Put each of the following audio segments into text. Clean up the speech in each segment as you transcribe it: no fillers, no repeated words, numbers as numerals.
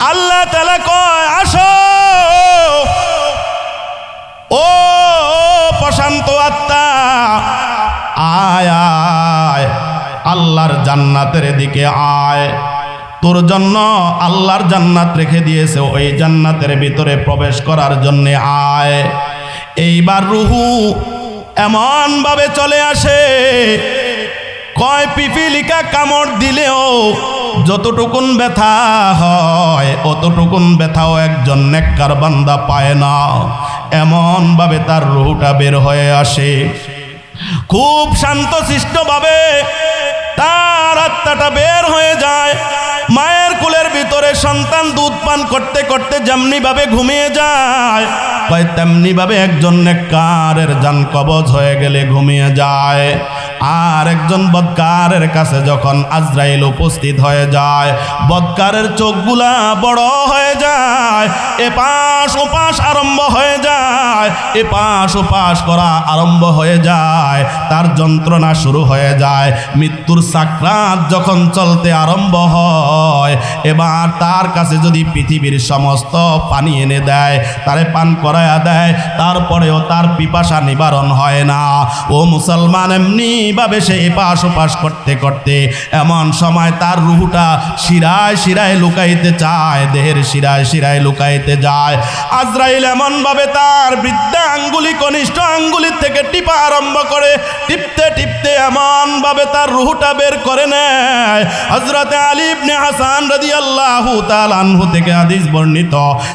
আল্লাহ তাআলা কয় আসো ও প্রশান্ত আত্মা, আয় আয় আল্লাহর জান্নাতের দিকে আয়। তোর জন্য আল্লাহর জান্নাত রেখে দিয়েছে, ওই জান্নাতের ভিতরে প্রবেশ করার জন্য আয়। এইবার রুহু এমন ভাবে চলে আসে, কয় পিপিলিকা কামড় দিলেও যতটুকুন ব্যথা হয় অতটুকুন ব্যথাও একজন নেককার বান্দা পায় না। এমন ভাবে তার রুহটা বের হয়ে আসে। খুব শান্তশিষ্ট ভাবে তার আত্মাটা বের হয়ে যায়। মায়ের কোলের ভিতরে সন্তান দুধ পান করতে করতে যেমনি ভাবে ঘুমিয়ে যায়, তেমনি ভাবে একজন নেককারের জান কবজ হয়ে গেলে ঘুমিয়ে যায়। আর একজন বদকারের কাছে যখন আজরাইল উপস্থিত হয়ে যায়, বদকারের চোখগুলা বড় হয়ে যায়, এপাশ ওপাশ আরম্ভ হয়ে যায়, এপাশ ওপাশ করা আরম্ভ হয়ে যায়, তার যন্ত্রণা শুরু হয়ে যায়। মৃত্যুর সাকরাত যখন চলতে আরম্ভ হয়, এবার তার কাছে যদি পৃথিবীর সমস্ত পানি এনে দেয়, তারে পান করায়া দেয়, তারপরেও তার পিপাসা নিবারণ হয় না। ও মুসলমান, এমনি ভাবে সে এপাশ ওপাশ করতে করতে এমন সময় তার রুহুটা শিরায় শিরায় লুকাইতে চায়, দেহের শিরায় শিরায় লুকাইতে যায়। আজরাইল এমন ভাবে তার বৃদ্ধা আঙ্গুলি কনিষ্ঠ আঙ্গুলির থেকে টিপা আরম্ভ করে, টিপতে টিপতে এমন ভাবে তার রুহুটা বের করে নেয়। হযরতে আলী ইবনে হাসান রাদিয়াল্লাহু তাআলা আনহু থেকে হাদিস বর্ণিত,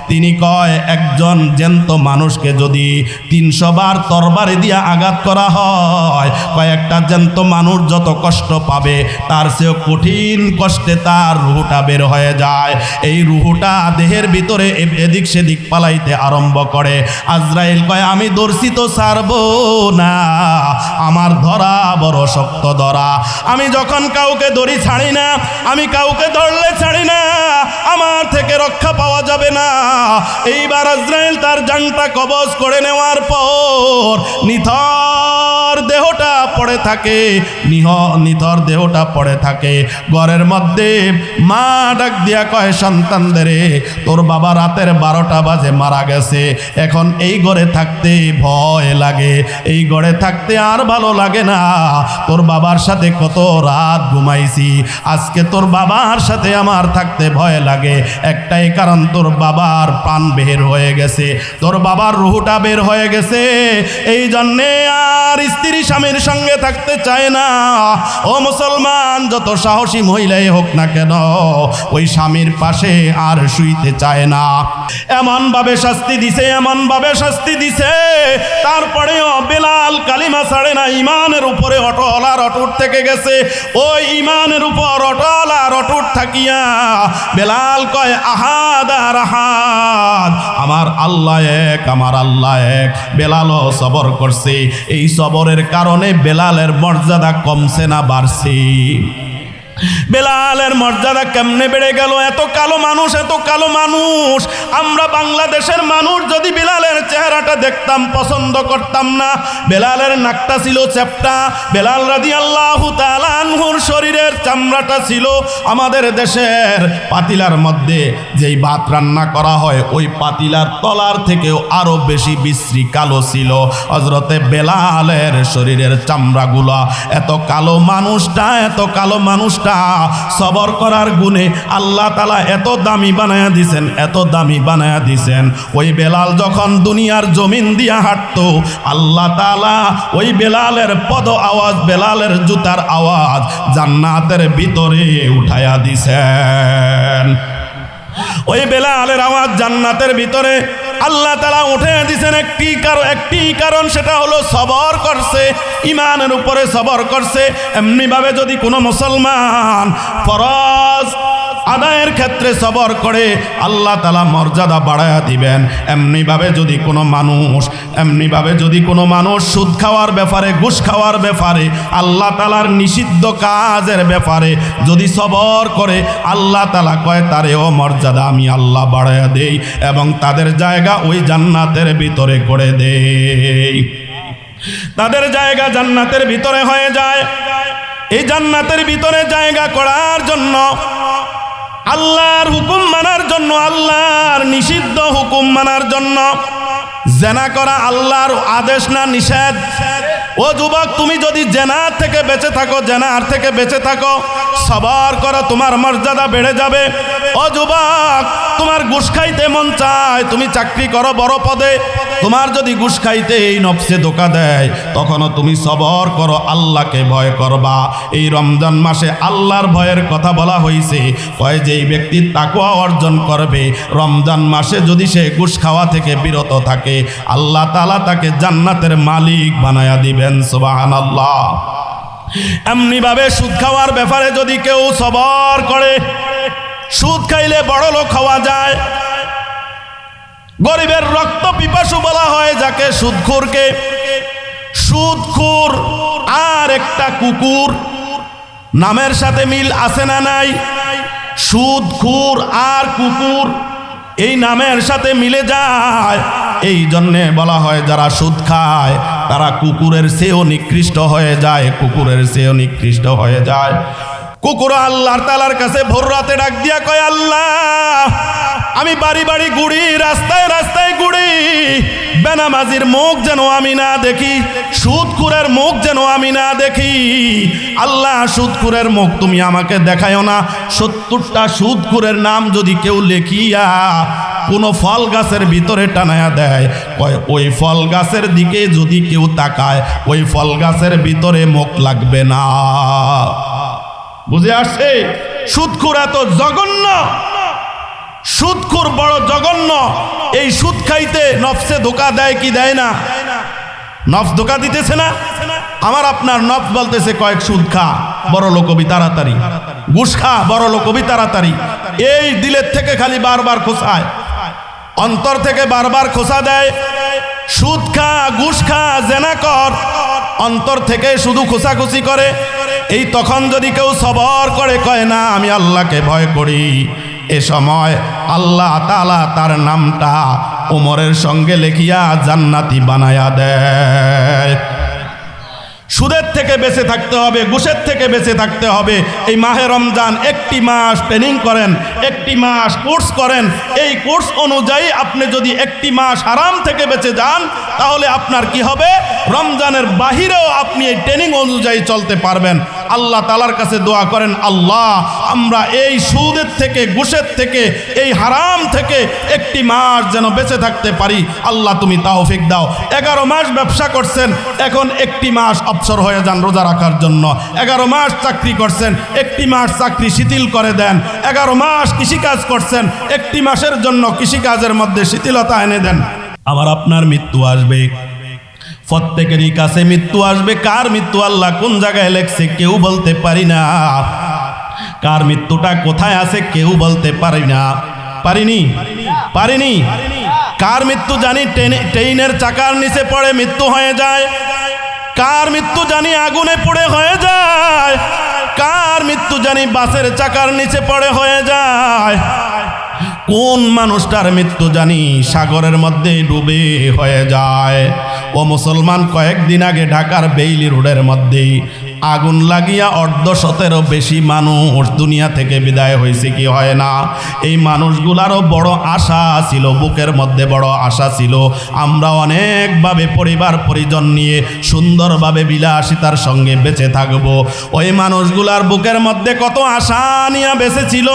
তিনি কয় একজন জ্যান্ত মানুষকে যদি 300 বার তরবারি দিয়ে আঘাত করা হয়, কয়েকটা জ্যান্ত মানুষ যত কষ্ট পাবে তার চেয়েও কঠিন কষ্টে তার রুহুটা বের হয়ে যায়। এই রুহুটা দেহের ভিতরে এদিক সেদিক পালাইতে আরম্ভ করে। আজরাইল কয় আমি ধরছি তো ছাড়বো না, আমার ধরা বড় শক্ত ধরা। আমি যখন কাউকে ধরি ছাড়ি না, আমি কাউকে ধরলে ছাড়ি না, আমার থেকে রক্ষা পাওয়া যাবে না। এইবার আজরাইল তার জানটা কবজ করে নেওয়ার পর নিথর দেহটা পড়ে থাকে, নিথর দেহটা পড়ে থাকে। ঘরের মধ্যে মা ডাক দিয়া কয় সন্তানদের, তোর বাবা রাতের 12টা বাজে মারা গেছে, এখন এই ঘরে থাকতে ভয় লাগে, এই ঘরে থাকতে আর ভালো লাগে না। তোর বাবার সাথে কত রাত ঘুমাইছি, আজকে তোর বাবার সাথে আমার থাকতে ভয় লাগে। একটাই কারণ, তোর বাবার প্রাণ বের হয়ে গেছে, তোর বাবার রুহুটা বের হয়ে গেছে, এই জন্যে আর স্ত্রী স্বামীর সঙ্গে থাকতে চায় না। ও মুসলমান, যত সাহসী মহিলাই হোক না কেন, ওই স্বামীর পাশে আর শুইতে চায় না। এমন ভাবে শাস্তি দিছে, এমন ভাবে শাস্তি দিছে, তারপরেও বেলাল কালিমা ছাড়ে না, ইমানের উপরে অটল আর অটুট থেকে গেছে। ওই ইমানের উপর অটল আর অটুট থাকিয়া বেলাল কয় আহাদ আর আহাদ, আমার আল্লাহ এক, আমার আল্লাহ এক। বেলালও সবর করছে, এই সবরের কারণে বেলালের মর্যাদা কমছে না বাড়ছে? বেলালের মর্যাদা কেমনে বেড়ে গেল? এত কালো মানুষ, এত কালো মানুষ। আমরা বাংলাদেশের মানুষ যদি বেলালের চেহারাটা দেখতাম পছন্দ করতাম না। বেলালের নাকটা ছিল চ্যাপ্টা, বেলাল রাদিয়াল্লাহু তাআলা আনহুর শরীরের চামড়াটা ছিল আমাদের দেশের পাতিলার মধ্যে যেই ভাত রান্না করা হয় ওই পাতিলার তলার থেকেও আরো বেশি বিশ্রী কালো ছিল হযরতে বেলালের শরীরের চামড়াগুলা। এত কালো মানুষটা, এত কালো মানুষটা সবর করার গুণে আল্লাহ তাআলা এত দামি বানায়া দিছেন, এত দামি বানায়া দিছেন। ওই বেলাল যখন দুনিয়ার জমিন দিয়া হাঁটতো, আল্লাহ তাআলা ওই বেলালের পদ আওয়াজ, বেলালের জুতার আওয়াজ জান্নাতের ভিতরে উঠায়া দিছেন। ওই বেলালের আওয়াজ জান্নাতের ভিতরে আল্লাহ তাআলা উঠে দিয়েছেন একটি কারণ, সেটা হলো সবর করছে, ইমানের উপরে সবর করছে। এমনি ভাবে যদি কোনো মুসলমান ফরজ আদায়ের ক্ষেত্রে সবর করে আল্লাহ তাআলা মর্যাদা বাড়ায়া দিবেন। এমনিভাবে যদি কোনো মানুষ সুদ খাওয়ার ব্যাপারে, ঘুষ খাওয়ার ব্যাপারে, আল্লাহ তাআলার নিষিদ্ধ কাজের ব্যাপারে যদি সবর করে, আল্লাহ তাআলা কয় তারেও মর্যাদা আমি আল্লাহ বাড়ায়া দেই এবং তাদের জায়গা ওই জান্নাতের ভিতরে করে দেই। তাদের জায়গা জান্নাতের ভিতরে হয়ে যায়। এই জান্নাতের ভিতরে জায়গা করার জন্য আল্লাহর হুকুম মানার জন্য, আল্লাহর নিষিদ্ধ হুকুম মানার জন্য। জেনা করা আল্লাহর আদেশ না নিষেধ? ও যুবক, তুমি যদি জেনার থেকে বেঁচে থাকো, জেনার থেকে বেঁচে থাকো, সবার করো, তোমার মর্যাদা বেড়ে যাবে। ও যুবক, তোমার ঘুষ খাইতে মন চায়, তুমি চাকরি করো বড় পদে, তোমার যদি ঘুষ খাইতে এই নফসে ধোঁকা দেয়, তখনও তুমি সবর করো, আল্লাহকে ভয় করবা। এই রমজান মাসে আল্লাহর ভয়ের কথা বলা হয়েছে। কয় যেই ব্যক্তি তাকওয়া অর্জন করবে, রমজান মাসে যদি সে ঘুষ খাওয়া থেকে বিরত থাকে, আল্লাহ তাআলা তাকে জান্নাতের মালিক বানায়া দিবেন। সুবহানাল্লাহ। এমনি ভাবে সুদ খাওয়ার ব্যাপারে যদি কেউ সবর করে, সুদ খাইলে বড় লোক হওয়া যায়। গরিবের রক্ত পিপাসু বলা হয় যাকে, সুদখোরকে। সুদখোর আর একটা কুকুর, নামের সাথে মিল আছে না নাই? সুদখোর আর কুকুর এই নামের সাথে মিলে যায়। এই জন্যে বলা হয় যারা সুদ খায় তারা কুকুরের চেয়েও নিকৃষ্ট হয়ে যায়, কুকুরের চেয়েও নিকৃষ্ট হয়ে যায়। কুকুর আল্লাহর তাআলার কাছে ভোর রাতে ডাক দিয়া কয়, আল্লাহ, আমি বাড়ি বাড়ি ঘুরি, রাস্তায় রাস্তায় ঘুরি, বেনামাজির মুখ যেন আমি না দেখি, সুদখোরের মুখ যেন আমি না দেখি। আল্লাহ, সুদখোরের মুখ তুমি আমাকে দেখায়ও না। 70টা সুদখোরের নাম যদি কেউ লেখিয়া কোনো ফল গাছের ভিতরে টানায়া দেয়, কয় ওই ফল গাছের দিকে যদি কেউ তাকায়, ওই ফল গাছের ভিতরে মুখ লাগবে না। বুঝে আসছে? সুদখোর এত জঘন্য, সুদখোর বড় জঘন্য। এই সুদ খাইতে নফসে ধোঁকা দেয় কি দেয় না? নফস ধোঁকা দিতেছে না? আমার আপনার নফস বলতেছে কয়েক সুদ খা, বড় লোক হবি তাড়াতাড়ি, ঘুষ খা, বড় লোক হবি তাড়াতাড়ি। এই দিলের থেকে খালি বারবার খোঁচায়, অন্তর থেকে বারবার খোঁচা দেয়। সুদ খা, ঘুষ খা, জেনা কর, অন্তর থেকে শুধু খোঁচাখুচি করে। এই তখন যদি কেউ সবর করে, কয় না আমি আল্লাহকে ভয় করি, এ সময় আল্লাহ তাআলা তার নামটা ওমরের সঙ্গে লেখিয়া জান্নাতি বানায়া দেয়। সুদের থেকে বেঁচে থাকতে হবে, ঘুষের থেকে বেঁচে থাকতে হবে। এই মাহে রমজান একটি মাস ট্রেনিং করেন, একটি মাস কোর্স করেন। এই কোর্স অনুযায়ী আপনি যদি একটি মাস হারাম থেকে বেঁচে যান, তাহলে আপনার কি হবে? রমজানের বাহিরেও আপনি এই ট্রেনিং অনুযায়ী চলতে পারবেন। আল্লাহ তাআলার কাছে দোয়া করেন, আল্লাহ, আমরা এই সুদের থেকে, ঘুষের থেকে, এই হারাম থেকে একটি মাস যেন বেঁচে থাকতে পারি। আল্লাহ তুমি তৌফিক দাও। 11 মাস ব্যবসা করছেন, এখন একটি মাস অবসর হয়ে যান রোজা রাখার জন্য। 11 মাস চাকরি করছেন, একটি মাস চাকরি শিথিল করে দেন। 11 মাস কৃষিকাজ করছেন, একটি মাসের জন্য কৃষিকাজের মধ্যে শিথিলতা এনে দেন। আবার আপনার মৃত্যু আসবে, প্রত্যেকেরই কাছে মৃত্যু আসবে। কার মৃত্যু আল্লাহ কোন জায়গায় লেখছে কেউ বলতে পারি না, কার মৃত্যুটা কোথায় আছে কেউ বলতে পারি না, পারিনি। কার মৃত্যু জানি ট্রেনের চাকার নিচে পড়ে মৃত্যু হয়ে যায়, কার মৃত্যু জানি আগুনে পড়ে হয়ে যায়, কার মৃত্যু জানি বাসের চাকার নিচে পড়ে হয়ে যায়, কোন মানুষটার মৃত্যু জানি সাগরের মধ্যে ডুবে হয়ে যায়। ও মুসলমান, কয়েকদিন আগে ঢাকার বেইলি রোডের মধ্যেই আগুন লাগিয়া 150-ও বেশি মানুষ দুনিয়া থেকে বিদায় হয়েছে, কি হয় না? এই মানুষগুলারও বড় আশা ছিল, বুকের মধ্যে বড় আশা ছিল, আমরা অনেকভাবে পরিবার পরিজন নিয়ে সুন্দরভাবে বিলাসিতার সঙ্গে বেঁচে থাকব। ওই মানুষগুলার বুকের মধ্যে কত আশা নিয়ে বেঁচে ছিল,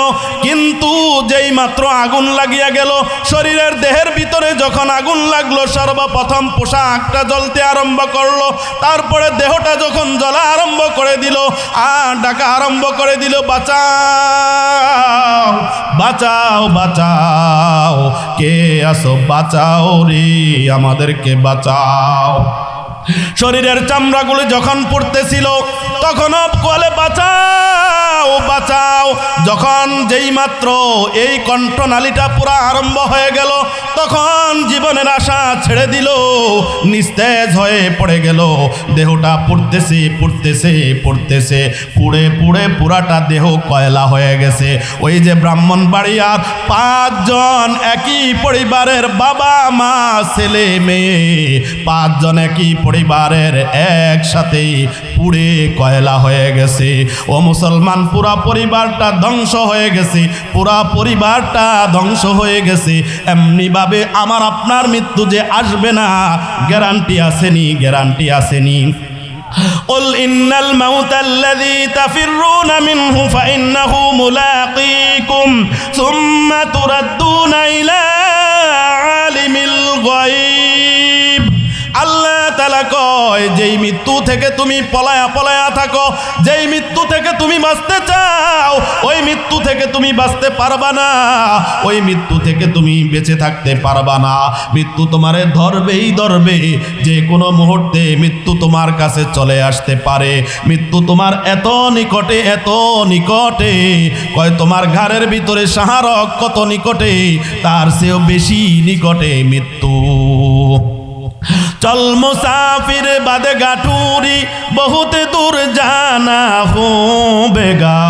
কিন্তু যেই মাত্র আগুন লাগিয়া গেল, শরীরের দেহের ভিতরে যখন আগুন লাগলো, সর্বপ্রথম পোশাকটা জ্বলতে আরম্ভ করলো, তারপরে দেহটা যখন জ্বলা আরম্ভ করে দিল আর ডাকা আরম্ভ করে দিল, বাঁচাও বাঁচাও বাঁচাও, কে আসো বাঁচাও রে, আমাদেরকে বাঁচাও। শরীরের চামড়াগুলো যখন পড়তেছিল তখন বলে বাঁচাও বাঁচাও। যখন যেই মাত্র এই কণ্ঠনালীটা পুরা আরম্ভ হয়ে গেল, তখন জীবনের আশা ছেড়ে দিল, নিস্তেজ হয়ে পড়ে গেল। দেহটা পুড়তেছে পুড়তেছে পুড়তেছে, পুড়ে পুড়ে পুরাটা দেহ কয়লা হয়ে গেছে। ওই যে ব্রাহ্মণবাড়িয়ার 5 জন একই পরিবারের বাবা মা ছেলে মেয়ে, 5 জন একই পরিবারের একসাথেই পুড়ে কয়লা হয়ে গেছে। ও মুসলমান, পুরা পরিবারটা ধ্বংস হয়ে গেছে, পুরা পরিবারটা ধ্বংস হয়ে গেছে। এমনিভাবে আমার আপনার মৃত্যু যে আসবে না, গ্যারান্টি আসেনি, গ্যারান্টি আসেনি। قل إن الموت الذي تفرون منه فإنه ملاقيكم ثم تردون إلى عالم الغيب। আল্লাহ তাআলা কয়, যেই মৃত্যু থেকে তুমি পলায়া পলায়া থাকো, যেই মৃত্যু থেকে তুমি বাঁচতে চাও, ওই মৃত্যু থেকে তুমি বাঁচতে পারবা না, ওই মৃত্যু থেকে তুমি বেঁচে থাকতে পারবা না। মৃত্যু তোমারে ধরবেই ধরবে, যে কোনো মুহূর্তে মৃত্যু তোমার কাছে চলে আসতে পারে। মৃত্যু তোমার এত নিকটে, এত নিকটে, কয় তোমার ঘাড়ের ভিতরে শাহরগ কত নিকটে, তার চেয়েও বেশি নিকটে মৃত্যু। चल मुसाफिर बदगा टूरी बहुत दूर जाना हो बेगा,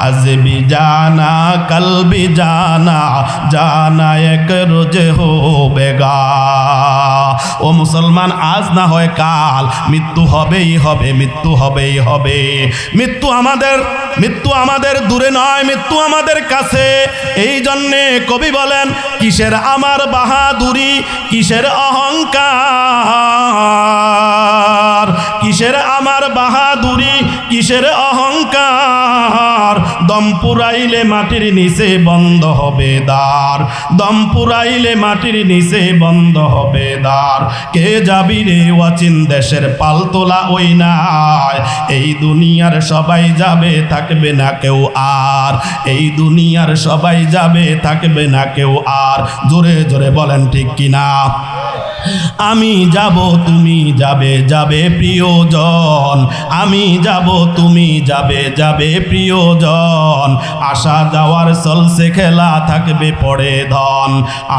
आज भी जाना कल भी जाना, जाना एक रोज हो बेगा। ও মুসলমান, আজ না হয় কাল মৃত্যু হবেই হবে, মৃত্যু হবেই হবে। মৃত্যু আমাদের দূরে নয়, মৃত্যু আমাদের কাছে। এই জন্যে কবি বলেন, কিসের আমার বাহাদুরি, কিসের অহংকার, কিসের আমার বাহাদুরি, কিসের অহংকার, দম পুরাইলে মাটির নিচে বন্ধ হবে দ্বার, দম পুরাইলে মাটির নিচে বন্ধ হবে দ্বার। কে যাবি রে অচিন দেশের পালতোলা ওই নাই, এই দুনিয়ার সবাই যাবে থাকবে না কেউ আর, এই দুনিয়ার সবাই যাবে থাকবে না কেউ আর। জোরে জোরে বলেন ঠিক কিনা? আমি যাব তুমি যাবে, যাবে প্রিয়জন, আমি যাব তুমি যাবে, যাবে প্রিয়জন। আসা যাওয়ার চলছে খেলা, থাকবে পড়ে ধন,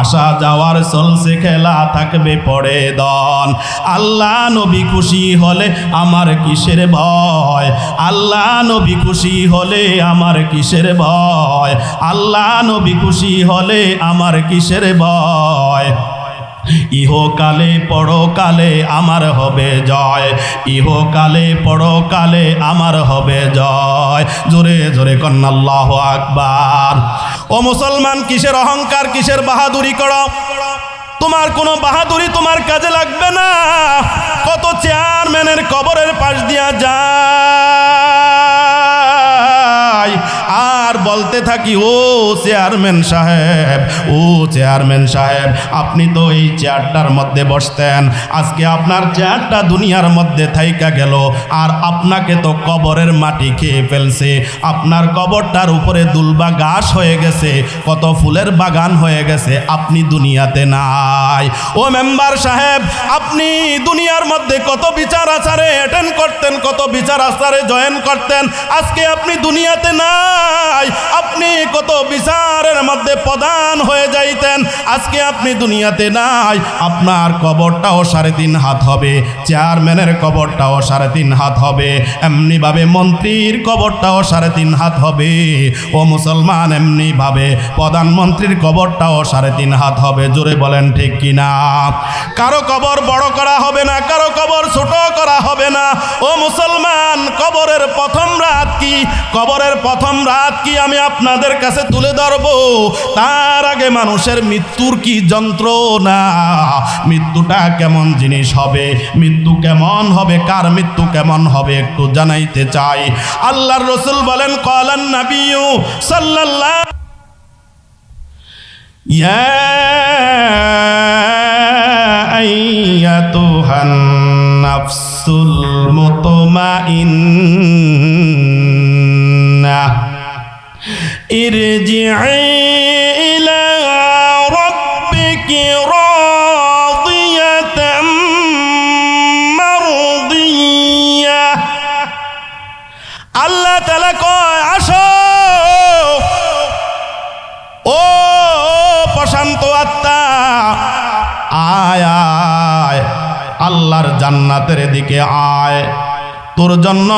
আসা যাওয়ার চলছে খেলা, থাকবে পড়ে ধন। আল্লাহ নবী খুশি হলে আমার কিসের ভয়, আল্লাহ নবী খুশি হলে আমার কিসের ভয়, আল্লাহ নবী খুশি হলে আমার কিসের ভয়। ইহকালে পরকালে আমার হবে জয়, ইহকালে পরকালে আমার হবে জয়। জোরে জোরে কন্না আল্লাহু আকবার। ও মুসলমান, কিসের অহংকার, কিসের বাহাদুরি করো? তোমার কোনো বাহাদুরি তোমার কাজে লাগবে না। কত চেয়ারম্যানের কবরের পাশ দিয়া যায়, আর বলতে থাকি, ও চেয়ারম্যান সাহেব, ও চেয়ারম্যান সাহেব, আপনি তো এই চেয়ারটার মধ্যে বসতেন, আজকে আপনার চেয়ারটা দুনিয়ার মধ্যে থাইকা গেল, আর আপনাকে তো কবরের মাটি খেয়ে ফেলছে, আপনার কবরটার উপরে দুলবা ঘাস হয়ে গেছে, কত ফুলের বাগান হয়ে গেছে, আপনি দুনিয়াতে নাই। ও মেম্বার সাহেব, আপনি দুনিয়ার মধ্যে কত বিচার আচারে অ্যাটেন্ড করতেন, কত বিচার আচারে জয়েন করতেন, আজকে আপনি দুনিয়াতে নাই। আপনি কত বিচারের মধ্যে প্রধান হয়ে যাইতেন, আজকে আপনি দুনিয়াতে নাই। আপনার কবরটাও 3.5 হাত হবে, চেয়ারম্যানের কবরটাও 3.5 হাত হবে, এমনিভাবে মন্ত্রীর কবরটাও 3.5 হাত হবে। ও মুসলমান, এমনিভাবে প্রধানমন্ত্রীর কবরটাও 3.5 হাত হবে। জোরে বলেন ঠিক কিনা? কারো কবর বড় করা হবে না, কারো কবর ছোট করা হবে না। ও মুসলমান, কবরের প্রথম রাত কি, কবরের প্রথম রাত কি আমি আপনাদের কাছে তুলে ধরবো। তার আগে মানুষের মৃত্যুর কি যন্ত্রণা, মৃত্যুটা কেমন জিনিস হবে, মৃত্যু কেমন হবে, কার মৃত্যু কেমন হবে একটু জানাইতে চাই। আল্লাহর রাসূল বলেন, ক্বালান নাবিয়্যু সাল্লাল্লাহু ইয়া আইয়াতুহান নাফসুল মুতমাইন্নাহ ইরজি'i ইলা রাব্বিকি রাদিয়াতাম মারদিয়াহ। আল্লাহ তাআলা কয়, আসো ও প্রশান্ত আত্মা, আয় আয় আল্লাহর জান্নাতের দিকে আয়। তোর জন্য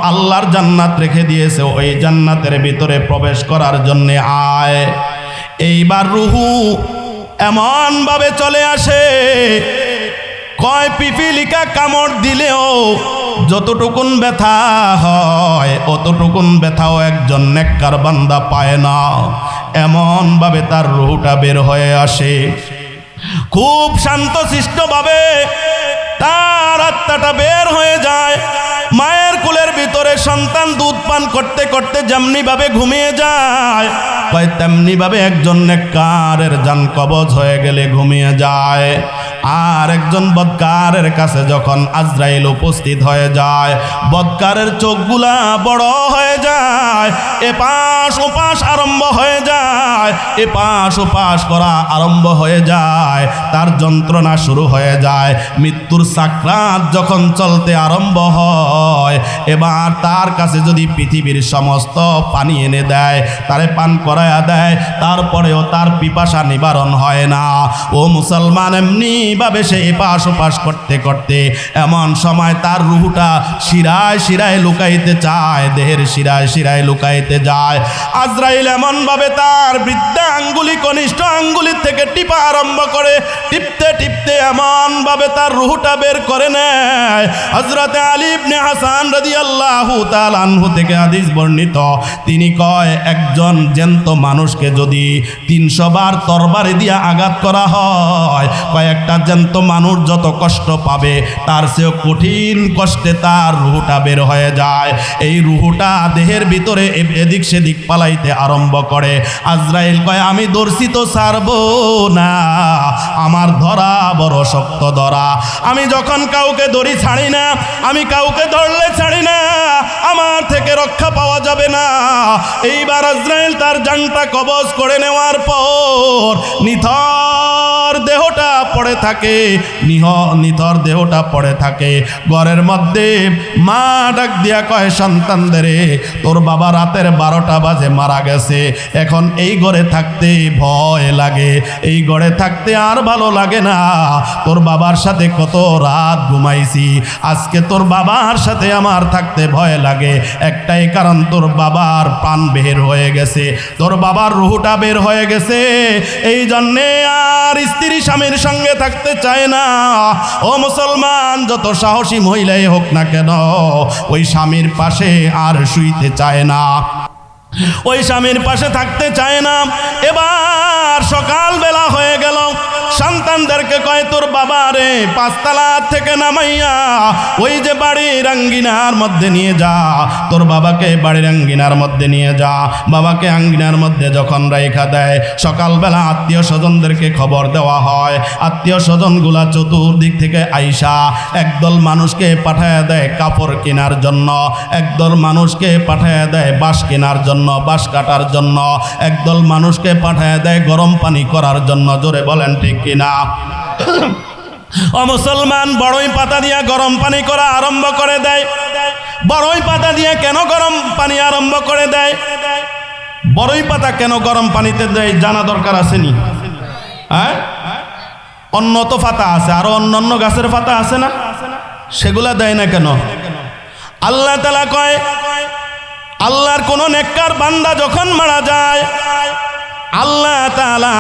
আল্লাহর জান্নাত রেখে দিয়েছে, ওই জান্নাতের ভিতরে প্রবেশ করার জন্য আয়। এইবার রুহু এমন ভাবে চলে আসে, কয় পিপিলিকা কামড় দিলেও যতটুকুন ব্যথা হয় অতটুকুন ব্যথাও একজন নেককার বান্দা পায় না। এমন ভাবে তার রূহটা বের হয়ে আসে, খুব শান্তশিষ্টভাবে তার আত্মাটা বের হয়ে যায়। মায়ের কোলের ভিতরে সন্তান দুধ পান করতে করতে যেমনি ভাবে ঘুমিয়ে যায়, তেমনি ভাবে একজন নেককারের জান কবজ হয়ে গেলে ঘুমিয়ে যায়। আর একজন বদকারের কাছে যখন আজরাইল উপস্থিত হয়ে যায়, বদকারের চোখগুলা বড় হয়ে যায়, এপাশ ওপাশ আরম্ভ হয়ে যায়, এপাশ ওপাশ করা আরম্ভ হয়ে যায়, তার যন্ত্রণা শুরু হয়ে যায়। মৃত্যুর সাকরাত যখন চলতে আরম্ভ হয়, এবার তার কাছে যদি পৃথিবীর সমস্ত পানি এনে দেয়, তারে পান করায়া দেয়, তারপরেও তার পিপাসা নিবারণ হয় না। ও মুসলমান, এমনি ভাবে সে এপাশ ওপাশ করতে করতে এমন সময় তার রুহটা শিরায় শিরায় লুকাইতে চায়, দেহের শিরায় শিরায় লুকাইতে যায়। আজরাইল এমন ভাবে তার বৃদ্ধা আঙ্গুলি কনিষ্ঠ আঙ্গুলির থেকে টিপা আরম্ভ করে, টিপতে টিপতে এমন ভাবে তার রুহটা বের করে নেয়। হযরতে আলী ইবনে হাসান রাদিয়াল্লাহু তাআলা আনহু থেকে হাদিস বর্ণিত, তিনি কয়, একজন জ্যান্ত মানুষকে যদি 300 বার তরবারি দিয়ে আঘাত করা হয়, কয়েকটা জ্যান্ত মানুষ যত কষ্ট পাবে তার চেয়েও কঠিন কষ্টে তার রুহটা বের হয়ে যায়। এই রুহটা দেহের ভিতরে এদিক সেদিক পালাইতে আরম্ভ করে। আজরাইল কয়, আমি ধরছি তো ছাড়বো না, আমার ধরা বড় শক্ত ধরা, আমি যখন কাউকে ধরি ছাড়ি না, আমি কাউকে ধরলে ছাড়ি না, আমার থেকে রক্ষা পাওয়া যাবে না। এইবার আজরাইল তার জানটা কবজ করে নেওয়ার পর নিথর দেহটা পড়ে থাকে, নিথর দেহটা পড়ে থাকে। ঘরের মধ্যে মা ডাক দিয়া কয়, সন্তানদেরে, তোর বাবা রাতের 12টা বাজে মারা গেছে, এখন এই ঘরে থাকতে ভয় লাগে, এই ঘরে থাকতে আর ভালো লাগে না। তোর বাবার সাথে কত রাত ঘুমাইছি, আজকে তোর বাবার সাথে আমার থাকতে ভয় লাগে। একটাই কারণ, তোর বাবার প্রাণ বের হয়ে গেছে, তোর বাবার রুহটা বের হয়ে গেছে, এই জন্যে আর স্ত্রী স্বামীর সঙ্গে থাকতে চায় না। ও মুসলমান, যত সাহসী মহিলাই হোক না কেন, ওই স্বামীর পাশে আর শুইতে চায় না, ওই স্বামীর পাশে থাকতে চায় না। এবার সকালবেলা হয়ে গেল, সন্তানদেরকে কয়, তোর বাবারে 5 তলা থেকে নামাইয়া ওই যে বাড়ির আঙ্গিনার মধ্যে নিয়ে যা, তোর বাবাকে বাড়ির আঙ্গিনার মধ্যে নিয়ে যা। বাবাকে আঙ্গিনার মধ্যে যখন রাইখা দেয়, সকালবেলা আত্মীয় স্বজনদেরকে খবর দেওয়া হয়। আত্মীয় স্বজনগুলা চতুর্দিক থেকে আইসা একদল মানুষকে পাঠায় দেয় কাপড় কেনার জন্য, একদল মানুষকে পাঠায় দেয় বাঁশ কেনার জন্য, বাঁশ কাটার জন্য, একদল মানুষকে পাঠায় দেয় গরম পানি করার জন্য। জোরে বলেন ঠিক কিনা? ও মুসলমান, বড়ই পাতা দিয়া গরম পানি করা আরম্ভ করে দেয়। বড়ই পাতা দিয়ে কেন গরম পানি আরম্ভ করে দেয়? বড়ই পাতা কেন গরম পানিতে দেয় জানা দরকার আছে নি? হ্যাঁ, অন্য তো পাতা আছে, আরো অন্যান্য গাছের পাতা আছে না, সেগুলা দেয় না কেন? আল্লাহ তাআলা কয়, আল্লাহর কোন নেককার বান্দা যখন মারা যায়, আল্লাহ তাআলা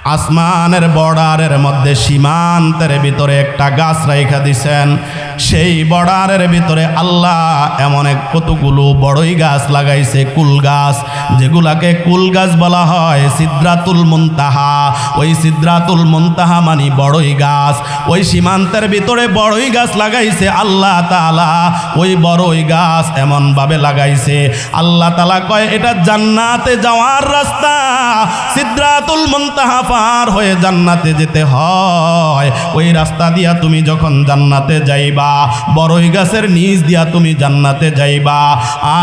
আসমানের বর্ডারের মধ্যে সীমান্তের ভিতরে একটা গাছ রাইখা দিছেন। সেই বর্ডারের ভিতরে আল্লাহ এমন কতগুলো বড়ই গাছ লাগাইছে, কুল গাছ, যেগুলাকে কুল গাছ বলা হয়। সিদরাতুল মুনতাহা, ওই সিদরাতুল মুনতাহা মানে বড়ই গাছ। ওই সীমান্তের ভিতরে বড়ই গাছ লাগাইছে আল্লাহ তাআলা। ওই বড়ই গাছ এমনভাবে লাগাইছে, আল্লাহ তাআলা কয়, এটা জান্নাতে যাওয়ার রাস্তা। সিদরাতুল মুনতাহা পার হয়ে জান্নাতে যেতে হয়। ওই রাস্তা দিয়া তুমি যখন জান্নাতে যাইবা, বড়ই গাছের নিচ দিয়া তুমি জান্নাতে যাইবা।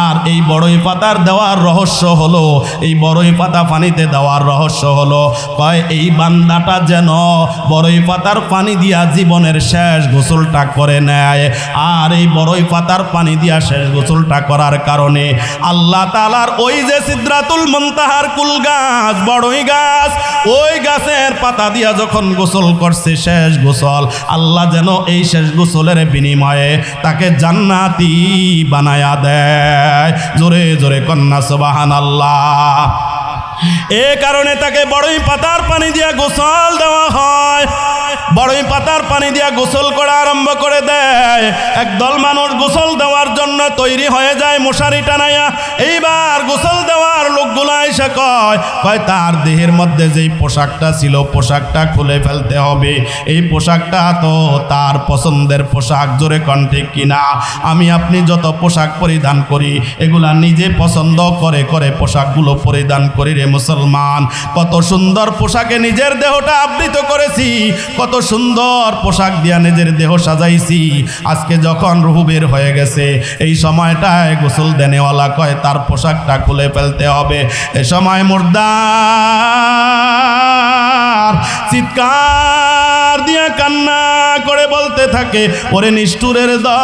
আর এই বড়ই পাতার দেওয়ার রহস্য হলো, এই বড়ই পাতা পানিতে দেওয়ার রহস্য হলো, কয় এই বান্দাটা যেন বড়ই পাতার পানি দিয়া জীবনের শেষ গোসলটা করে নেয়। আর এই বড়ই পাতার পানি দিয়া শেষ গোসলটা করার কারণে আল্লাহ তাআলার ওই যে সিদরাতুল মুনতাহার কুল গাছ, বড়ই গাছ, ওই গাছের পাতা দিয়া যখন গোসল করছে শেষ গোসল, আল্লাহ যেন এই শেষ গোসলের বিনিময়ে তাকে জান্নাতি বানায়া দেয়। জোরে জোরে কন্যা সুবহানাল্লাহ। এ কারণে তাকে বড়ই পাতার পানি দিয়া গোসল দেওয়া হয়। বড়ই পাতার পানি দিয়া গোসল করা আরম্ভ করে দেয়। একদল মানুষ গোসল দেওয়ার জন্য তৈরি হয়ে যায় মশারি টানাইয়া। এইবার গোসল দেওয়ার লোকগুলা এসে কয় তার দেহের মধ্যে যেই পোশাকটা ছিল পোশাকটা খুলে ফেলতে হবে। এই পোশাকটা তো তার পছন্দের পোশাক, জোরে কোন ঠিক কিনা? আমি আপনি যত পোশাক পরিধান করি এগুলা নিজে পছন্দ করে করে পোশাকগুলো পরিধান করি রে মুসলমান। কত সুন্দর পোশাকে নিজের দেহটা আবৃত করেছি, কত সুন্দর পোশাক দিয়া নিজের দেহ সাজাইছি। আজকে যখন রুহু বের হয়ে গেছে এই সময়টায় গোসল দেনেওয়ালা কয় তার পোশাকটা খুলে ফেলতে হবে। এ সময় মুর্দার চিৎকার দিয়া কান্না করে বলতে থাকে, ওরে নিষ্ঠুরের দল,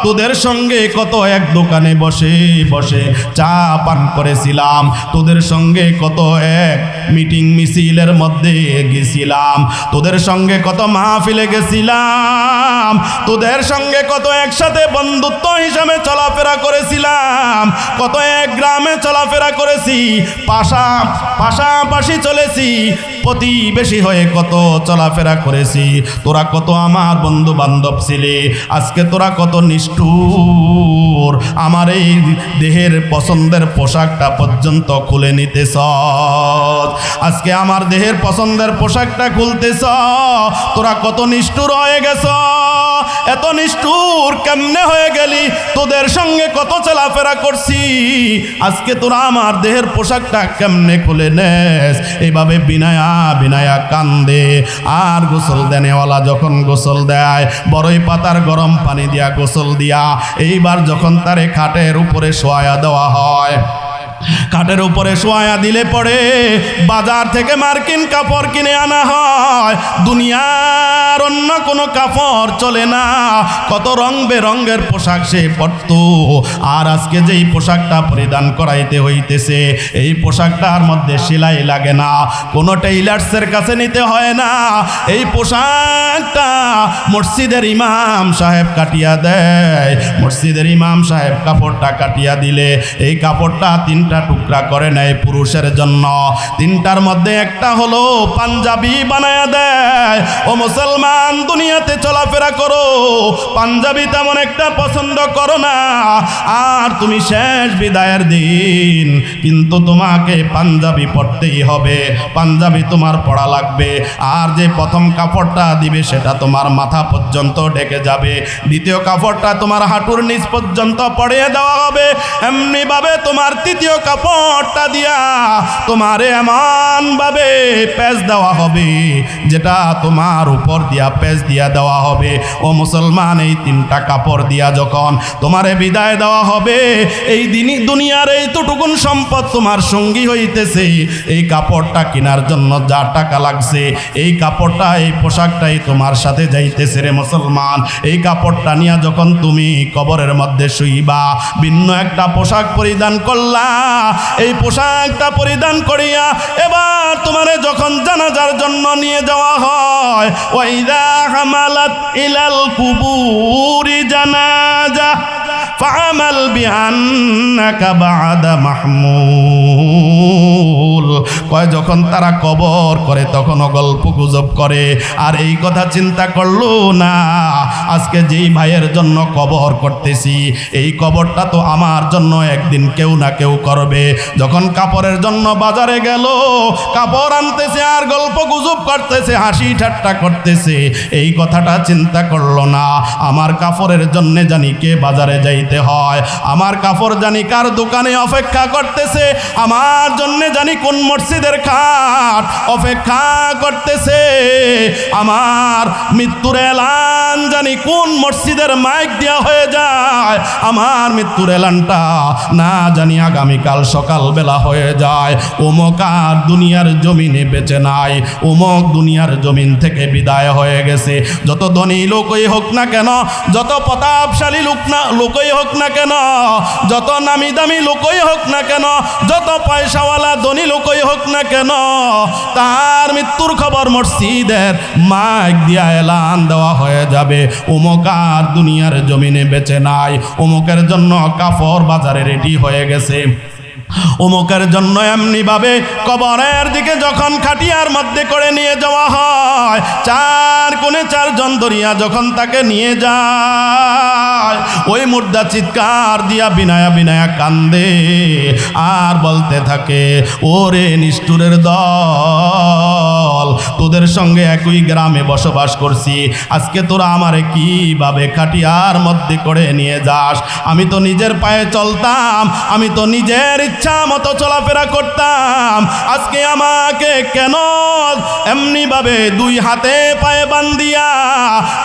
তোদের সঙ্গে কত এক দোকানে বসে বসে চা পান করেছিলাম, তোদের সঙ্গে কত এক মিটিং মিছিলের মধ্যে গেছিলাম, তোদের সঙ্গে কত মাহফিলে গেছিলাম, তোদের সঙ্গে কত একসাথে বন্ধুত্ব হিসাবে চলাফেরা করেছিলাম, কত এক গ্রামে চলাফেরা করেছি, পাশাপাশি চলেছি, প্রতিবেশী হয়ে কত চলাফেরা করেছি, তোরা কত আমার বন্ধু বান্ধব ছিলে। আজকে তোরা কত নিষ্ঠুর, আমার এই দেহের পছন্দের পোশাকটা পর্যন্ত খুলে নিতেছ। আজকে আমার দেহের পছন্দের পোশাকটা খুলতেছ, তোরা কত নিষ্ঠুর হয়ে গেছ। এত নিষ্ঠুর কেমনে হয়ে গেলি? তোদের সঙ্গে কত চলাফেরা করছি, আজকে তোরা আমার দেহের পোশাকটা কেমনে খুলে নেস? এইভাবে বিনায়া বিনায়া কান্দে। আর গোসল দেনেওয়ালা যখন গোসল দেয় বড়ই পাতার গরম পানি দিয়া গোসল দিয়া এইবার যখন তারে খাটের উপরে শোয়া দেওয়া হয়, খাটের উপরে শোয়া দিলে পরে বাজার থেকে মার্কিন কাপড় কিনে আনা হয়। দুনিয়ার অন্য কোনো কাপড় চলে না, কত রং বেরঙের পোশাক সে পরত। আর আজকে যেই পোশাকটা পরিধান করাইতে হইতেছে এই পোশাকটার মধ্যে সেলাই লাগে না, কোনো টেইলার্সের কাছে নিতে হয় না। এই পোশাকটা মসজিদের ইমাম সাহেব কাটিয়া দেয়। মসজিদের ইমাম সাহেব কাপড়টা কাটিয়া দিলে এই কাপড়টা তিনটা টুকরা করে নেয় পুরুষের জন্য, তিনটার মধ্যে একটা হলো পাঞ্জাবি বানায়া দেয়। ও মুসলমান, দুনিয়াতে চলাফেরা করো, পাঞ্জাবি তেমন একটা পছন্দ করো না, আর তুমি শেষ বিদায়ের দিন কিন্তু তোমাকে পাঞ্জাবি পরতেই হবে, পাঞ্জাবি তোমার পরা লাগবে। আর যে প্রথম কাপড়টা দিবে সেটা তোমার মাথা পর্যন্ত ঢেকে যাবে, দ্বিতীয় কাপড়টা তোমার হাঁটুর নিচ পর্যন্ত পরিয়ে দেওয়া হবে। এমনিভাবে তোমার তৃতীয় কাপড়টা দিয়া তোমারে এমন ভাবে পেঁচ দেওয়া হবে যেটা তোমার উপর দিয়া পেঁচ দিয়া দেওয়া হবে। ও মুসলমান, এই তিনটা কাপড় দিয়া যখন তোমারে বিদায় দেওয়া হবে, এই দিনই দুনিয়ার এই তুটুকুন সম্পদ তোমার সঙ্গী হইতেছে। এই কাপড়টা কেনার জন্য যা টাকা লাগছে এই কাপড়টা, এই পোশাকটাই তোমার সাথে যাইতেছে রে মুসলমান। এই কাপড়টা নিয়ে যখন তুমি কবরের মধ্যে শুইবা, ভিন্ন একটা পোশাক পরিধান করলা, এই পোশাকটা পরিধান করিয়া এবার তোমারে যখন জানাজার জন্য নিয়ে যাওয়া হয়, ওয়াইদা হামালাত ইলাল কুবুরি জানাজা ফাআমাল বিআন্নাকা বা'দা মাহমুল। কয় যখন তারা কবর করে তখনও গল্প গুজব করে, আর এই কথা চিন্তা করলো না আজকে যেই ভাইয়ের জন্য কবর করতেছি এই কবরটা তো আমার জন্য একদিন কেউ না কেউ করবে। যখন কাপড়ের জন্য বাজারে গেল, কাপড় আনতেছে আর গল্প গুজব করতেছে, হাসি ঠাট্টা করতেছে, এই কথাটা চিন্তা করলো না আমার কাপড়ের জন্য জানি কে বাজারে যাইতে হয়, আমার কাপড় জানি কার দোকানে অপেক্ষা করতেছে, আমার জন্য জানি কোন মসজিদের খাট অপেক্ষা করতেছে, আমার মৃত্যুর এলান জানি কোন মসজিদের মাইক দেওয়া হয়ে যায়, আমার মৃত্যুর এলানটা না জানি আগামীকাল সকালবেলা হয়ে যায়। অমুক আর দুনিয়ার জমিনে বেঁচে নাই, অমুক দুনিয়ার জমিন থেকে বিদায় হয়ে গেছে। যত ধনী লোকই হোক না কেন, যত প্রতাপশালী লোকই হোক না কেন, যত নামি দামি লোকই হোক না কেন, যত পয়সাওয়ালা ধনী লোকই হোক না কেন, তার মৃত্যুর খবর মসজিদের মাইক দিয়া এলান দেওয়া হয়ে যাবে। অমুক আর দুনিয়ার জমিনে বেঁচে নাই, অমুকের জন্য কাপড় বাজারে রেডি হয়ে গেছে। অমুকের জন্য এমনি ভাবে কবরের দিকে যখন খাটিয়ার মধ্যে করে নিয়ে যাওয়া হয়, চার কোণে চারজন ধরিয়া যখন তাকে নিয়ে যায়, ওই মুর্দা চিৎকার দিয়া বিনায়া বিনায়া কান্দে আর বলতে থাকে, ওরে নিষ্ঠুরের দল, তোদের সঙ্গে একই গ্রামে বসবাস করছি, আজকে তোরা আমারে কিভাবে খাটিয়ার মধ্যে করে নিয়ে যাস? আমি তো নিজের পায়ে চলতাম, আমি তো নিজের ইচ্ছা মতো চলাফেরা করতাম, আজকে আমাকে কেন এমনি ভাবে দুই হাতে পায়ে বান্ধিয়া,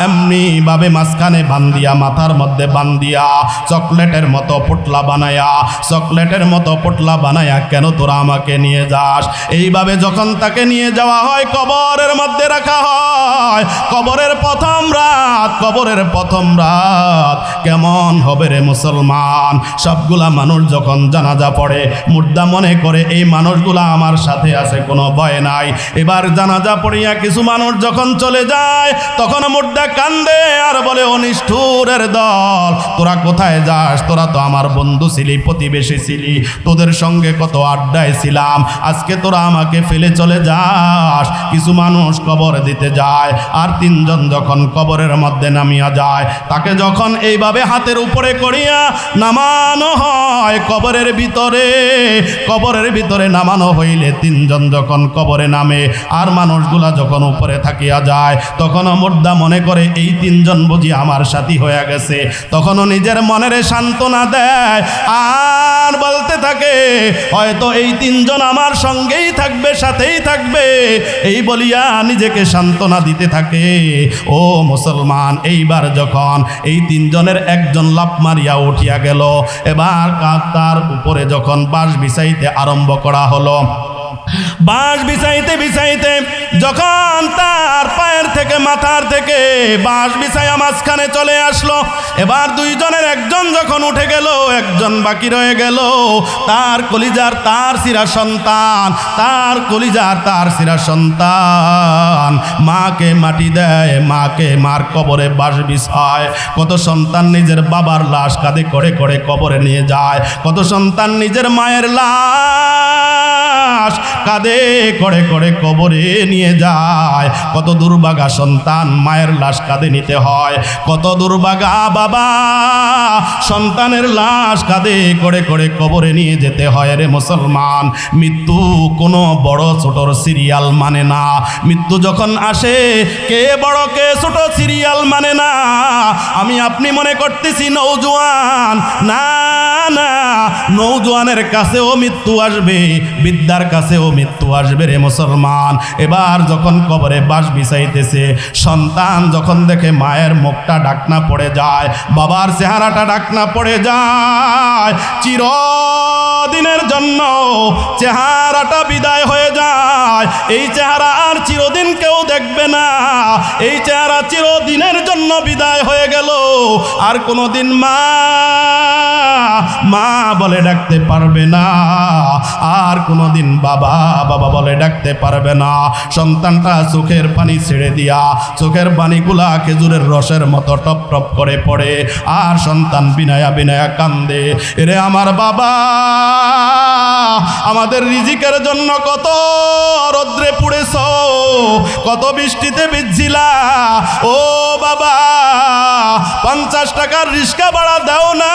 এমনি ভাবে মাঝখানে বান্ধিয়া, মাথার মধ্যে বান্ধিয়া, চকলেটের মতো পোটলা বানায়া, চকলেটের মতো পোটলা বানায়া কেন তোরা আমাকে নিয়ে যাস? এইভাবে যখন তাকে নিয়ে যাওয়া হয়, কবরের মধ্যে রাখা হয়, কবরের প্রথম রাত, কবরের প্রথম রাত কেমন হবে রে মুসলমান? সবগুলা মানুষ যখন জানাজা পড়ে, মুর্দা মনে করে এই মানুষগুলা আমার সাথে আছে, কোনো ভয় নাই। এবার জানাজা পড়িয়া কিছু মানুষ যখন চলে যায়, তখন মুর্দা কান্দে আর বলে, অনিষ্ঠুরের দল, তোরা কোথায় যাস? তোরা তো আমার বন্ধু ছিলি, প্রতিবেশী ছিলি, তোদের সঙ্গে কত আড্ডায় ছিলাম, আজকে তোরা আমাকে ফেলে চলে যাস। কিছু মানুষ কবর দিতে যায়, আর তিনজন যখন কবরের মধ্যে নামিয়া যায়, তাকে যখন এইভাবে হাতের উপরে করিয়া নামানো হয় কবরের ভিতরে, কবরের ভিতরে নামানো হইলে তিনজন যখন কবরে নামে, আর মানুষগুলা যখন উপরে থাকিয়া যায়, তখনও মুর্দা মনে করে এই তিনজন বুঝি আমার সাথী হয়ে গেছে। তখনও নিজের মনের সান্ত্বনা দেয় আর বলতে থাকে, হয়তো এই তিনজন আমার সঙ্গেই থাকবে, সাথেই থাকবে, এই বলিয়া নিজেকে সান্ত্বনা দিতে থাকে। ও মুসলমান, এইবার যখন এই তিনজনের একজন লাফ মারিয়া উঠিয়া গেল, এবার তার উপরে যখন বাঁশ বিছাইতে আরম্ভ করা হলো, বাঁশ বিছাইতে বিছাইতে যখন তার পায়ের থেকে মাথার থেকে বাঁশ বিছাইয়া মাঝখানে চলে আসলো, এবার দুইজনের একজন যখন উঠে গেল, একজন বাকি রয়ে গেল, তার কলিজার তার সিরা সন্তান, তার কলিজার তার সিরা সন্তান মাকে মাটি দেয়, মাকে মার কবরে বাঁশ বিছায়। কত সন্তান নিজের বাবার লাশ কাঁধে করে করে কবরে নিয়ে যায়, কত সন্তান নিজের মায়ের লাশ কাঁধে করে করে কবরে নিয়ে যায়। কত দুর্ভাগা সন্তান মায়ের লাশ কাঁধে নিতে হয়, কত দুর্ভাগা বাবা সন্তানের লাশ কাঁধে করে করে কবরে নিয়ে যেতে হয়। রে মুসলমান, মৃত্যু কোনো বড় ছোটর সিরিয়াল মানে না। মৃত্যু যখন আসে, কে বড় কে ছোট সিরিয়াল মানে না। আমি আপনি মনে করতেছি নৌজওয়ান, না না, নৌজওয়ানের কাছেও মৃত্যু আসবে, বিদ্যার কাছেও মৃত্যু আসবে রে মুসলমান। এবার যখন কবরে বাঁশ বিছাইতেছে, সন্তান যখন দেখে মায়ের মুখটা ঢাকনা পড়ে যায়, বাবার চেহারাটা ঢাকনা পড়ে যায়, চিরদিনের জন্য চেহারাটা বিদায় হয়ে যায়। এই চেহারা আর চিরদিন কেউ দেখবে না, এই চেহারা চিরদিনের জন্য বিদায় হয়ে গেল। আর কোনোদিন মা মা বলে ডাকতে পারবে না, আর কোনোদিন বাবা বাবা বলে ডাকতে পারবে না। সন্তানটা চোখের পানি ছেড়ে দিয়া, চোখের পানিগুলা খেজুরের রসের মতো টপ টপ করে পড়ে, আর সন্তান বিনায়া বিনায়া কান্দে, এরে আমার বাবা, আমাদের রিজিকের জন্য কত রৌদ্রে পুড়েছ, কত বৃষ্টিতে ভিজছিলা, ও বাবা 50 টাকার রিক্সা ভাড়া দাও না,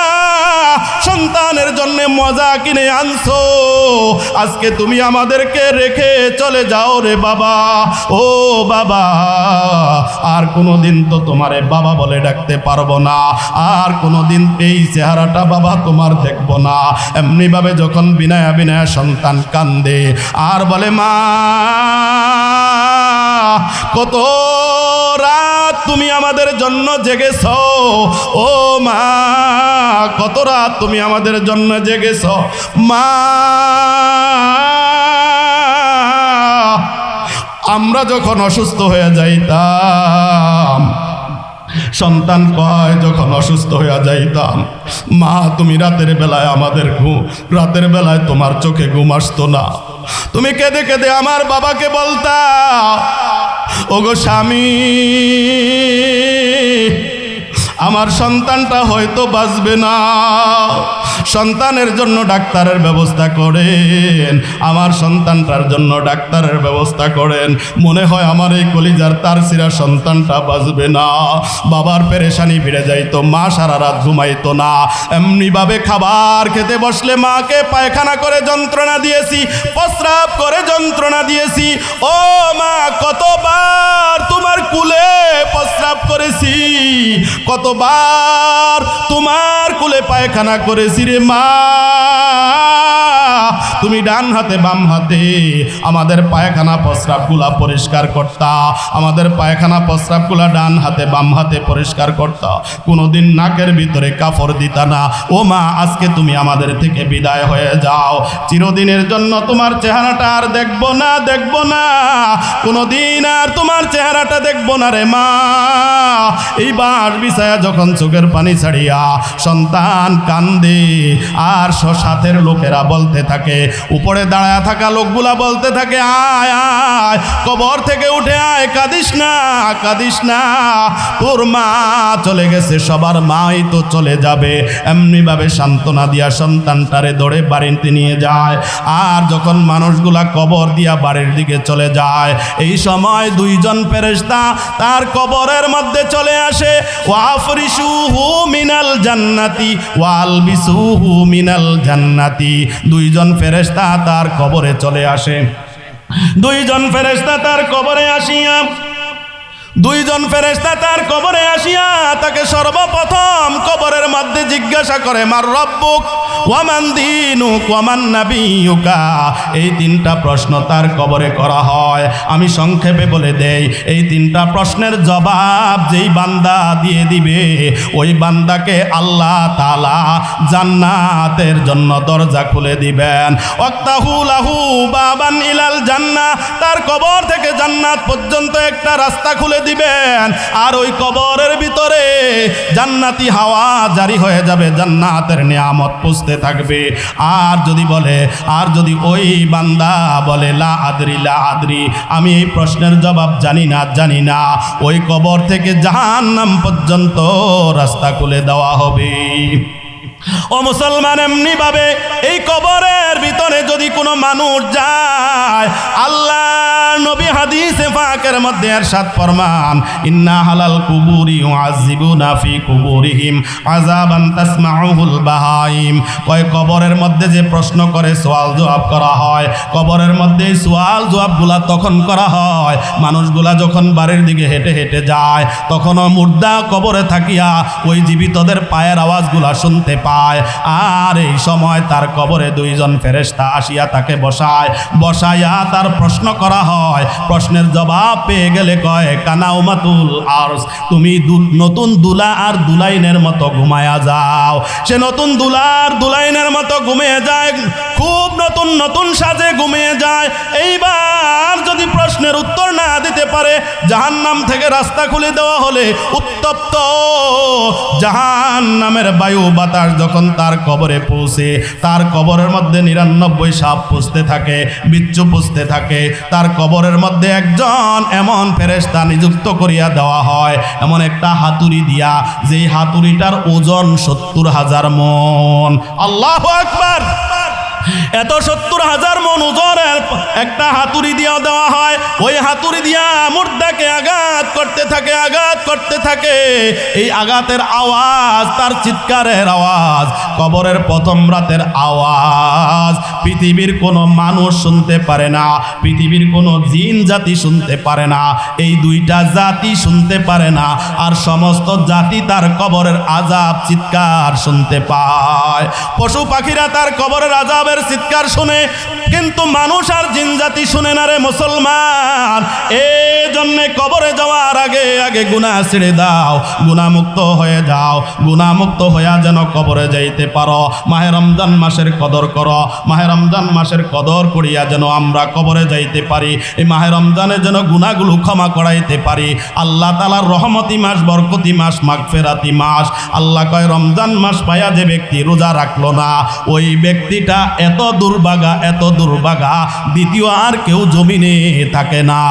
সন্তানের জন্য মজা কিনে আনছো, আজকে তুমি আমাদেরকে রেখে চলে যাও রে বাবা। ও বাবা, আর কোনোদিন তো তোমারে বাবা বলে ডাকতে পারবো না, আর কোনোদিন এই চেহারাটা বাবা তোমার দেখবো না। এমনি ভাবে যখন বিনায়া বিনায়া সন্তান কান্দে আর বলে, মা কত রাত তুমি আমাদের জন্য জেগেছ, ও মা কত রাত তুমি আমাদের জন্য জেগেছ, মা আমরা যখন অসুস্থ হয়ে যাইতাম, সন্তান কয় যখন অসুস্থ হয়ে যাইতাম, মা তুমি রাতের বেলায় আমাদের রাতের বেলায় তোমার চোখে ঘুম আসতো না, তুমি কেঁদে কেঁদে আমার বাবাকে বলতা, ওগো স্বামী আমার সন্তানটা হয়তো বাঁচবে না, সন্তানের জন্য ডাক্তারের ব্যবস্থা করেন, আমার সন্তানটার জন্য ডাক্তারের ব্যবস্থা করেন। মনে হয় আমার এই কলিজার তার সিরা সন্তানটা বাঁচবে না। বাবার পেরেশানি বেড়ে যাইতো, মা সারা রাত ঘুমাইতো না। এমনিভাবে খাবার খেতে বসলে মাকে পায়খানা করে যন্ত্রণা দিয়েছি, প্রস্রাব করে যন্ত্রণা দিয়েছি। ও মা, কতবার তোমার কুলে প্রস্রাব করেছি, কতবার তোমার কুলে পায়খানা করেছি রে মা। তুমি ডান হাতে বাম হাতে আমাদের পায়খানা প্রস্রাবগুলা পরিষ্কার করতা, আমাদের পায়খানা প্রস্রাবগুলা ডান হাতে বাম হাতে পরিষ্কার করতা, কোনোদিন নাকের ভিতরে কাপড় দিতা না। ও মা, আজকে তুমি আমাদের থেকে বিদায় হয়ে যাও, চিরদিনের জন্য তোমার চেহারাটা আর দেখবো না, দেখবো না, কোনোদিন আর তোমার চেহারাটা দেখবো না রে মা। এই বাঁশ বিছায়া যখন চোখের পানি ছাড়িয়া সন্তান কান্দে, আর সাথের লোকেরা বলতে থাকে, উপরে দাঁড়ায় থাকা লোকগুলা বলতে থাকে, আয় আয়, কবর থেকে উঠে আয়, কাঁদিস না, কাঁদিস না, তোর মা চলে গেছে, সবার মাই তো চলে যাবে। এমনিভাবে সান্ত্বনা দিয়া সন্তানটারে ধরে বাড়িতে নিয়ে যায়। আর যখন মানুষগুলা কবর দিয়া বাড়ির দিকে চলে যায়, এই সময় দুইজন ফেরেশতা তার কবরের মধ্যে চলে আসে। ওয়াফরিশুহু মিনাল জান্নাতি ওয়ালবিসুহু মিনাল জান্নাতি। দুইজন ফেরেশতা তার কবরে চলে আসে। দুইজন ফেরেশতা তার কবরে আসিয়া দুইজন ফেরেশতা তার কবরে আসিয়া তাকে সর্বপ্রথম কবরের মধ্যে জিজ্ঞাসা করে, মার রব্বুক ওয়া মান দীনুক ওয়া মান নাবিয়ুকা। এই তিনটা প্রশ্ন তার কবরে করা হয়। আমি সংক্ষেপে বলে দেই, এই তিনটা প্রশ্নের জবাব যেই বান্দা দিয়ে দিবে, ওই বান্দাকে আল্লাহ তাআলা জান্নাতের জন্য দরজা খুলে দিবেন। ওয়াক্তাহু লাহু বাবান ইলাল জান্নাহ, তার কবর থেকে জান্নাত পর্যন্ত একটা রাস্তা খুলে দিবেন। আর ওই কবরের ভিতরে জান্নাতি হাওয়া জারি হয়ে যাবে, জান্নাতের নিয়ামত পৌঁছতে থাকবে। আর যদি ওই বান্দা বলে লা আদরি লা আদরি, আমি এই প্রশ্নের জবাব জানি না, জানি না, ওই কবর থেকে জাহান্নাম পর্যন্ত রাস্তা খুলে দেওয়া হবে। ও মুসলমান, এমনি ভাবে এই কবরের ভিতরে যদি কোনো মানুষ যায়, আল্লাহ নবী হাদিসে পাকের মধ্যে ইরশাদ ফরমান, ইন্না হালাল কুবুরি ইউআযিবুনা ফি কুবুরিহিম আযাবান তাসমাউহুল বাহাইম। কয় কবরের মধ্যে যে প্রশ্ন করে সওয়াল জবাব করা হয়, কবরের মধ্যে সওয়াল জবাবগুলা তখন করা হয় মানুষগুলা যখন বাড়ির দিকে হেঁটে হেঁটে যায়, তখনও মুর্দা কবরে থাকিয়া ওই জীবিতদের পায়ের আওয়াজগুলা শুনতে পায়। আর এই সময় তার কবরে দুইজন ফেরেশতা আসিয়া তাকে বসায়া তার প্রশ্ন করা হয়। প্রশ্নের জবাব পেয়ে গেলে কয়, কানাউমাতুল আরস, তুমি নতুন দুলা আর দুলাইনের মতো ঘুমায়া যাও। সে নতুন দুলা আর দুলাইনের মতো ঘুমিয়ে যায়, খুব নতুন নতুন সাজে ঘুমিয়ে যায়। এইবার যদি প্রশ্নের উত্তর না দিতে পারে, জাহান্নাম থেকে রাস্তা খুলে দেওয়া হলে উত্তপ্ত জাহান্নামের বায়ু বাতাস যখন তার কবরে পৌঁছে, তার কবরের মধ্যে 99 সাপ পুষতে থাকে, বিচ্ছু পুষতে থাকে। তার কবরের মধ্যে একজন এমন ফেরেশতা নিযুক্ত করিয়া দেওয়া হয়, এমন একটা হাতুড়ি দিয়া, যেই হাতুড়িটার ওজন 70,000 মণ। আল্লাহু আকবার! এত 70,000 মণ ওজনের একটা হাতুড়ি দিয়া দেওয়া হয়। ওই হাতুড়ি দিয়া মুর্দাকে আঘাত করতে থাকে, আঘাত করতে থাকে। এই আঘাতের আওয়াজ, তার চিৎকারের আওয়াজ, কবরের প্রথম রাতের আওয়াজ পৃথিবীর কোনো মানুষ শুনতে পারে না, পৃথিবীর কোনো জিন জাতি শুনতে পারে না। এই দুইটা জাতি শুনতে পারে না, আর সমস্ত জাতি তার কবরের আযাব চিৎকার শুনতে পায়। পশু পাখিরা তার কবরের আযাবের চিৎকার শুনে, কিন্তু মানুষ আর জিন জাতি শুনে না রে মুসলমান। এই জন্যে কবরে যাওয়ার আগে আগে গুনাহ ছেড়ে দাও, গুনাহমুক্ত হয়ে যাও। গুনাহমুক্ত হইয়া যেন কবরে যাইতে পারো। মাহে রমজান মাসের কদর করো, মাহে রমজান মাসের কদর করিয়া যেন আমরা কবরে যাইতে পারি। এই মাহে রমজানে যেন গুনাহগুলো ক্ষমা করাইতে পারি। আল্লাহ তাআলার রহমতি মাস, বরকতি মাস, মাগফিরাতি মাস। আল্লাহ কয়, রমজান মাস পাইয়া যে ব্যক্তি রোজা রাখলো না, ওই ব্যক্তিটা এত দুর্ভাগা, এত দুর্ভাগা, দ্বিতীয় আর কেউ জমিনে থাকে না।